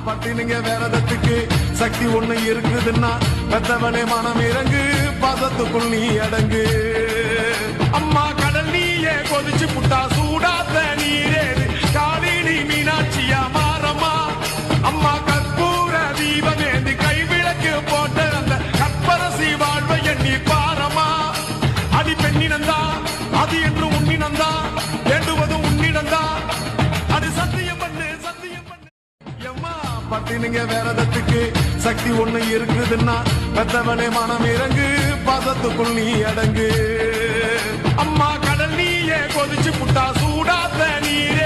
பட்டினிங்க வேறதத்துக்கு சக்தி ஒண்ணு இருக்குதுன்னா பெத்தவனே மனம் இறங்கு பாசத்துக்குள் நீ அடங்கு அம்மா கடல் நீயே கொதிச்சு புட்டா சூடாத்த நீரேது காலினி மீனாட்சியா மாறம்மா அம்மா கற்பூர தீபமேந்தி கைவிளக்கு போட்ட அந்த கற்பரசி வாழ்வை எண்ணி பாரம்மா அடி பெண்ணினந்தா அது என்று உன்னினந்தா வேண்டுவதும் உன்னினந்தா அது சத்தியம் பண்ணு சத்தியம் பண்ணு எம்மா பட்டினிங்க வேறதத்துக்கு சக்தி ஒண்ணு இருக்குதுன்னா பெத்தவனே மனம் இறங்கு பாசத்துக்குள் நீ அடங்கு அம்மா கடல் நீயே கொதிச்சு புட்டா சூடாத்த நீரே